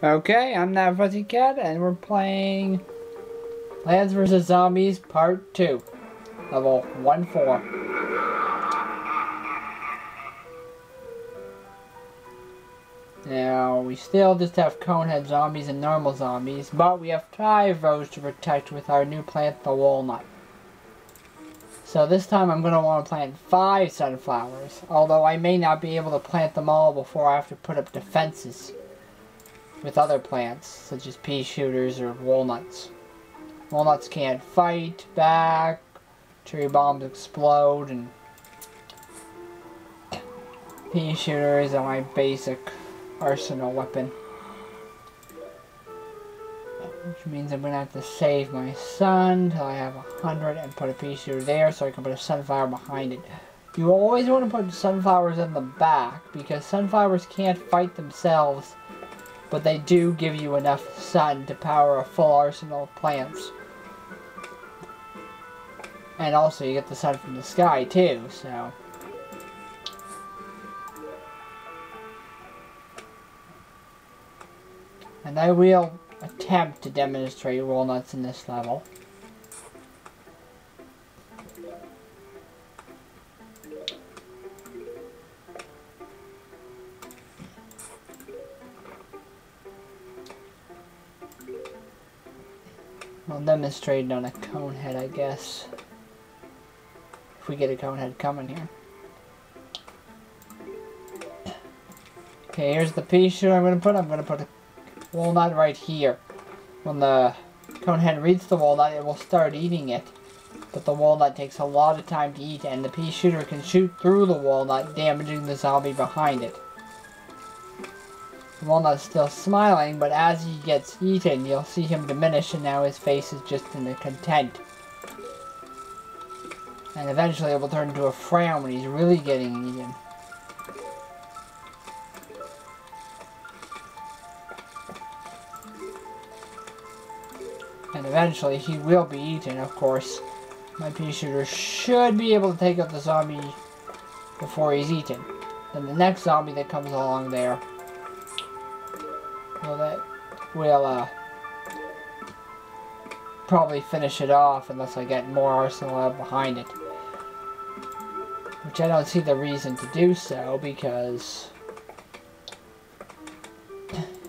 Okay, I'm That Fuzzy Cat, and we're playing Plants vs. Zombies Part 2, Level 1-4. Now, we still just have conehead zombies and normal zombies, but we have 5 rows to protect with our new plant, the walnut. So this time I'm going to want to plant 5 sunflowers, although I may not be able to plant them all before I have to put up defenses with other plants, such as pea shooters or walnuts. Walnuts can't fight back, cherry bombs explode, and pea shooters are my basic arsenal weapon. Which means I'm going to have to save my sun until I have 100 and put a pea shooter there so I can put a sunflower behind it. You always want to put sunflowers in the back because sunflowers can't fight themselves, but they do give you enough sun to power a full arsenal of plants. And also you get the sun from the sky too, so. And I will attempt to demonstrate walnuts in this level. I'll demonstrate it on a conehead, I guess. If we get a conehead coming here. Okay, here's the pea shooter I'm going to put a walnut right here. When the conehead reads the walnut, it will start eating it. But the walnut takes a lot of time to eat, and the pea shooter can shoot through the walnut, damaging the zombie behind it. The walnut's still smiling, but as he gets eaten, you'll see him diminish, and now his face is just in the content. And eventually it will turn into a frown when he's really getting eaten. And eventually he will be eaten, of course. My pea shooter should be able to take out the zombie before he's eaten. Then the next zombie that comes along there will probably finish it off unless I get more arsenal out behind it. Which I don't see the reason to do so because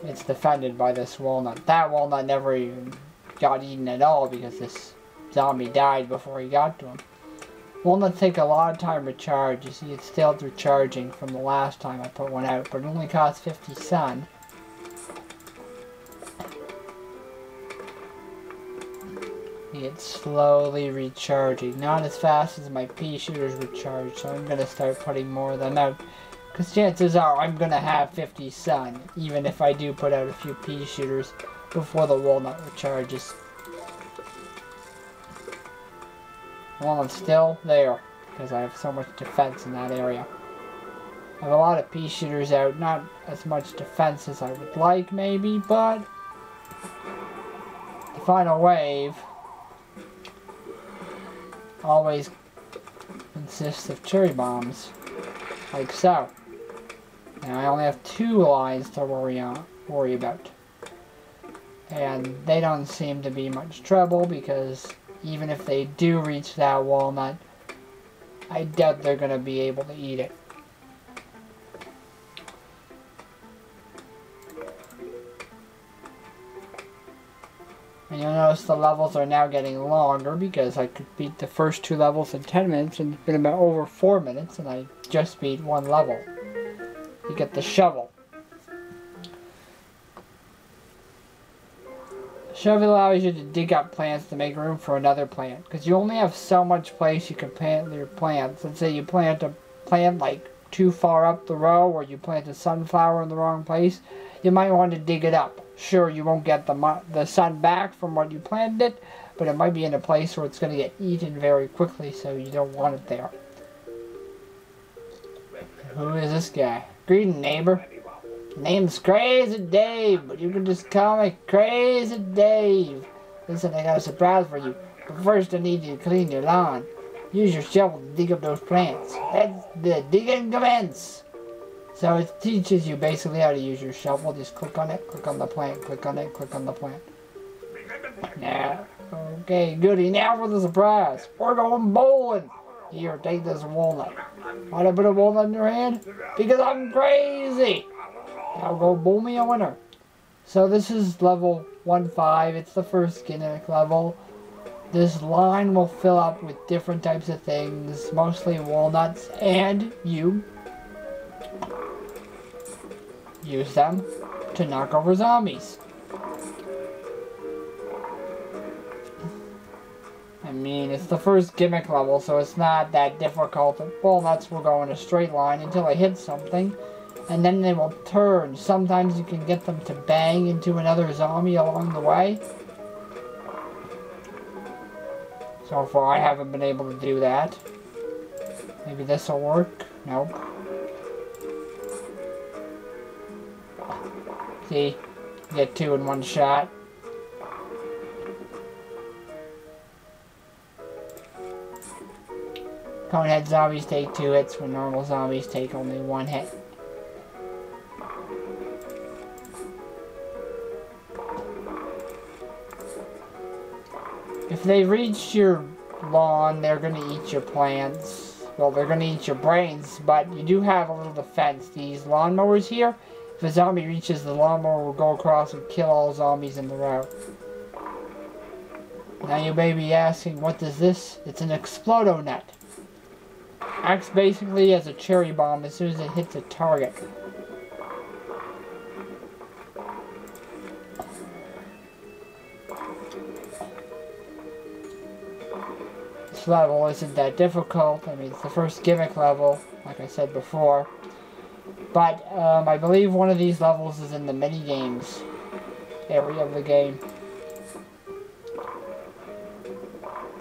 it's defended by this walnut. That walnut never even got eaten at all because this zombie died before he got to him. Walnuts take a lot of time to charge. You see, it's still recharging from the last time I put one out, but it only costs 50 sun. It's slowly recharging, not as fast as my pea shooters recharge, so I'm going to start putting more of them out. Because chances are I'm going to have 50 sun, even if I do put out a few pea shooters before the walnut recharges. Walnut's still there, because I have so much defense in that area. I have a lot of pea shooters out, not as much defense as I would like maybe, but the final wave always consists of cherry bombs, like so. Now I only have 2 lines to worry about, and they don't seem to be much trouble because even if they do reach that walnut, I doubt they're going to be able to eat it. And you'll notice the levels are now getting longer because I could beat the first 2 levels in 10 minutes and it's been about over 4 minutes and I just beat 1 level. You get the shovel. The shovel allows you to dig up plants to make room for another plant because you only have so much place you can plant your plants. Let's say you plant a plant like too far up the row or you plant a sunflower in the wrong place, you might want to dig it up. Sure, you won't get the sun back from what you planted it, but it might be in a place where it's going to get eaten very quickly, so you don't want it there. Who is this guy? Greeting, neighbor. Name's Crazy Dave, but you can just call me Crazy Dave. Listen, I got a surprise for you, but first I need you to clean your lawn. Use your shovel to dig up those plants. Let the digging commence. So it teaches you basically how to use your shovel. Just click on it, click on the plant, click on it, click on the plant. Now, okay, goody. Now for the surprise. We're going bowling. Here, take this walnut. Why'd I put a walnut in your hand? Because I'm crazy. Now go bowl me a winner. So this is level 1-5. It's the first gimmick level. This line will fill up with different types of things, mostly walnuts, and you use them to knock over zombies. I mean, it's the first gimmick level, so it's not that difficult. The walnuts will go in a straight line until they hit something, and then they will turn. Sometimes you can get them to bang into another zombie along the way. So far, I haven't been able to do that. Maybe this will work. Nope. See? Get 2 in one shot. Conehead zombies take 2 hits when normal zombies take only 1 hit. If they reach your lawn, they're going to eat your plants. Well, they're going to eat your brains, but you do have a little defense. These lawnmowers here, if a zombie reaches the lawnmower, will go across and kill all zombies in the row. Now you may be asking, what is this? It's an Explodo net. Acts basically as a cherry bomb as soon as it hits a target. This level isn't that difficult. I mean, it's the first gimmick level, like I said before. But I believe one of these levels is in the mini-games area of the game.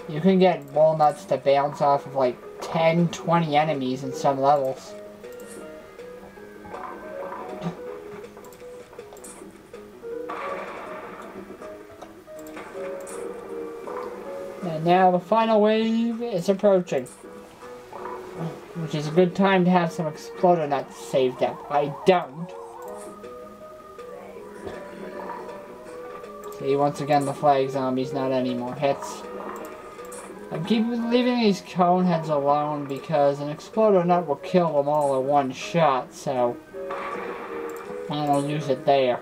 You can get walnuts to bounce off of like 10, 20 enemies in some levels. And now the final wave is approaching, which is a good time to have some Explodo nuts saved up. I don't. See, once again the flag zombies, not any more hits. I keep leaving these coneheads alone because an Explodo nut will kill them all in one shot, so I won't use it there.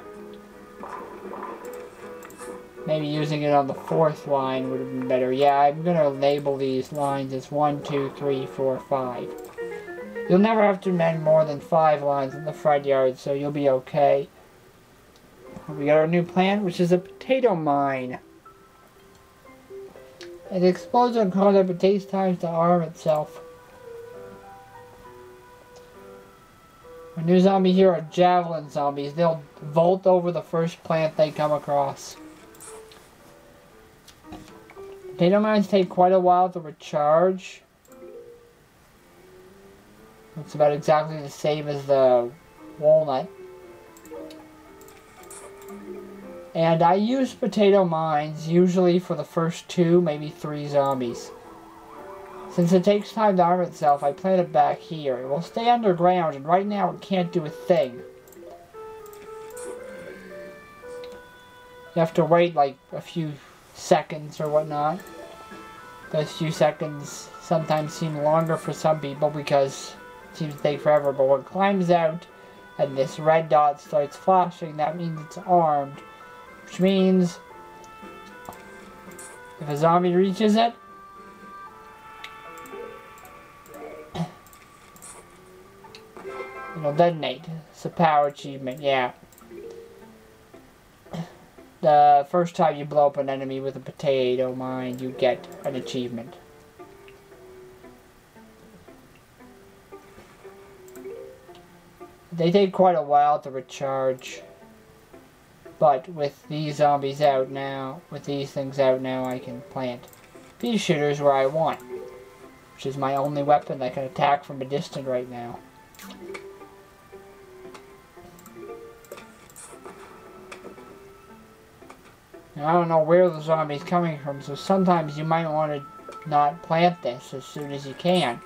Maybe using it on the 4th line would have been better. Yeah, I'm going to label these lines as 1, 2, 3, 4, 5. You'll never have to mend more than 5 lines in the front yard, so you'll be okay. We got our new plant, which is a potato mine. It explodes on contact, but takes time to arm itself. A new zombie here are javelin zombies. They'll vault over the first plant they come across. Potato mines take quite a while to recharge. It's about exactly the same as the walnut. And I use potato mines usually for the first 2, maybe 3 zombies. Since it takes time to arm itself, I plant it back here. It will stay underground, and right now it can't do a thing. You have to wait like a few seconds or whatnot. Those few seconds sometimes seem longer for some people because it seems to take forever, but when it climbs out and this red dot starts flashing, that means it's armed. Which means if a zombie reaches it, it'll detonate. It's a power achievement, yeah. The first time you blow up an enemy with a potato mine, you get an achievement. They take quite a while to recharge. But with these zombies out now, with these things out now, I can plant pea shooters where I want. Which is my only weapon that can attack from a distance right now. Now, I don't know where the zombie's coming from, so sometimes you might want to not plant this as soon as you can.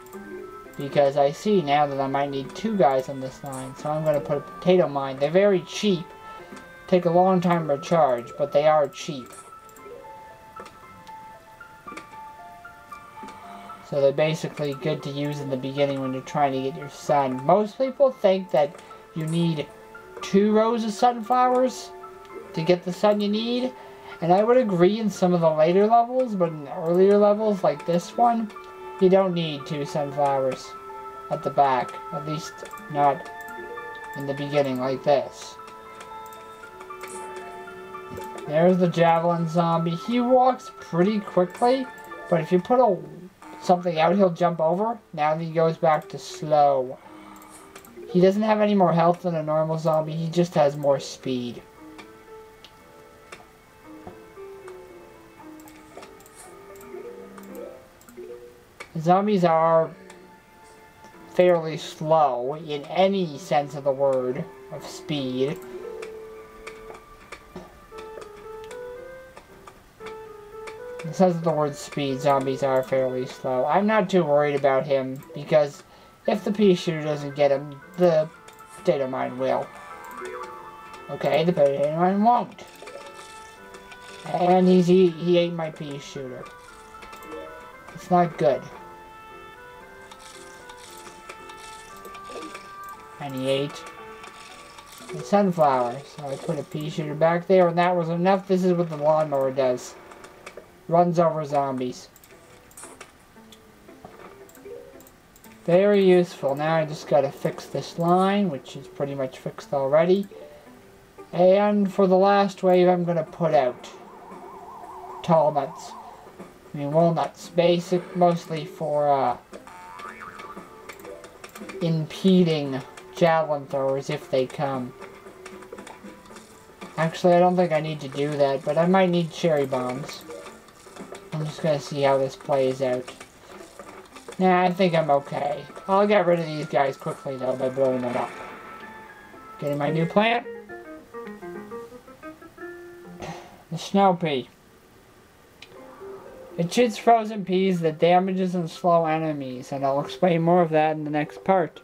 Because I see now that I might need 2 guys on this line. So I'm going to put a potato mine. They're very cheap. Take a long time to charge, but they are cheap. So they're basically good to use in the beginning when you're trying to get your sun. Most people think that you need 2 rows of sunflowers to get the sun you need. And I would agree in some of the later levels, but in the earlier levels like this one, you don't need 2 sunflowers at the back. At least not in the beginning like this. There's the javelin zombie. He walks pretty quickly, but if you put something out, he'll jump over. Now he goes back to slow. He doesn't have any more health than a normal zombie. He just has more speed. Zombies are fairly slow in any sense of the word of speed. In the sense of the word speed, zombies are fairly slow. I'm not too worried about him because if the pea shooter doesn't get him, the potato mine will. Okay, the potato mine won't. And he ate my pea shooter. It's not good. And he ate the sunflower. So I put a pea shooter back there, and that was enough. This is what the lawnmower does. Runs over zombies. Very useful. Now I just gotta fix this line, which is pretty much fixed already. And for the last wave, I'm gonna put out tall nuts. I mean walnuts. Basic, mostly for impeding javelin throwers if they come. Actually, I don't think I need to do that, but I might need cherry bombs. I'm just gonna see how this plays out. Nah, I think I'm okay. I'll get rid of these guys quickly though by blowing them up. Getting my new plant. The snow pea. It shoots frozen peas that damages and slow enemies, and I'll explain more of that in the next part.